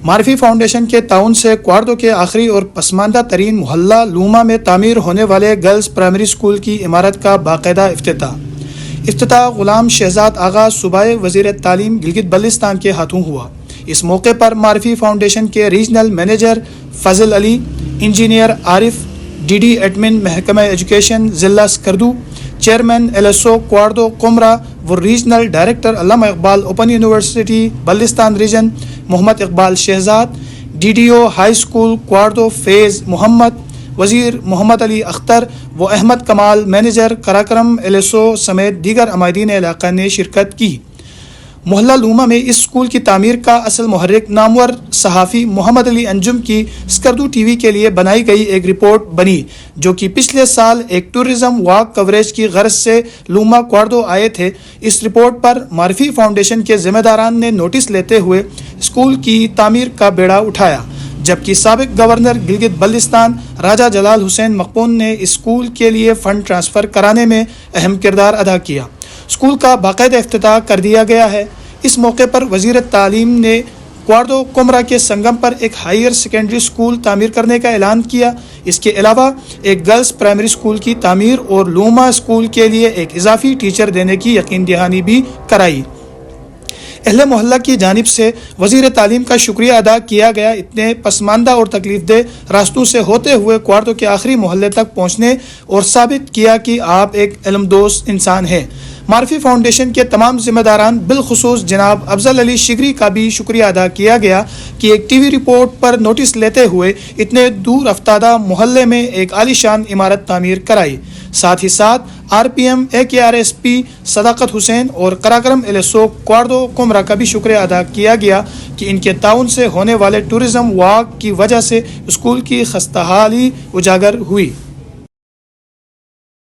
معرفی foundation کے تعاون سے کوارڈو کے آخری اور پسماندہ ترین محلہ لوما میں تعمیر ہونے والے گرلز پرائمری اسکول کی عمارت کا باقاعدہ افتتاح غلام شہزاد آغا صوبائی وزیر تعلیم گلگت بلتستان کے ہاتھوں ہوا۔ اس موقع پر معرفی فاؤنڈیشن کے regional manager Fazal Ali, engineer Arif, D D admin محکمہ ایجوکیشن ضلع Skardu, chairman L S O Kwardu Qamra و regional director Allama Iqbal open university Baltistan region Muhammad Iqbal Shahzad, D D O high school Kwardu Faiz Muhammad, Wazir Muhammad Ali Akhtar و Ahmed Kamal manager Karakoram L S O سمیت دیگر عمائدین علاقہ نے شرکت کی۔ محلہ لوما میں اس اسکول کی تعمیر کا اصل محرک نامور صحافی محمد علی انجم کی سکردو ٹی وی کے لیے بنائی گئی ایک رپورٹ بنی، جو کہ پچھلے سال ایک ٹورزم واک کوریج کی غرض سے لوما کوارڈو آئے تھے۔ اس رپورٹ پر معرفی فاؤنڈیشن کے ذمہ داران نے نوٹس لیتے ہوئے اسکول کی تعمیر کا بیڑا اٹھایا، جبکہ سابق گورنر گلگت بلتستان راجہ جلال حسین مقپون نے اسکول کے لیے فنڈ ٹرانسفر کرانے میں اہم کردار ادا کیا۔ اسکول کا باقاعدہ افتتاح کر دیا گیا ہے۔ اس موقع پر وزیر تعلیم نے کوارڈو قمرہ کے سنگم پر ایک ہائر سیکنڈری اسکول تعمیر کرنے کا اعلان کیا۔ اس کے علاوہ ایک گرلز پرائمری اسکول کی تعمیر اور لوما اسکول کے لیے ایک اضافی ٹیچر دینے کی یقین دہانی بھی کرائی۔ اہل محلہ کی جانب سے وزیر تعلیم کا شکریہ ادا کیا گیا۔ اتنے پسماندہ اور تکلیف دہ راستوں سے ہوتے ہوئے کوارڈو کے آخری محلے تک پہنچنے اور ثابت کیا کہ آپ ایک علم دوست انسان ہیں۔ معرفی فاؤنڈیشن کے تمام ذمہ داران بالخصوص جناب افضل علی شگری کا بھی شکریہ ادا کیا گیا کہ ایک ٹی وی رپورٹ پر نوٹس لیتے ہوئے اتنے دور افتادہ محلے میں ایک عالی شان عمارت تعمیر کرائی۔ ساتھ ہی ساتھ آر پی ایم اے کے آر ایس پی صداقت حسین اور Karakoram L S O Kwardu قمرہ کا بھی شکریہ ادا کیا گیا کہ ان کے تعاون سے ہونے والے ٹورزم واک کی وجہ سے اسکول کی خستہ حالی اجاگر ہوئی۔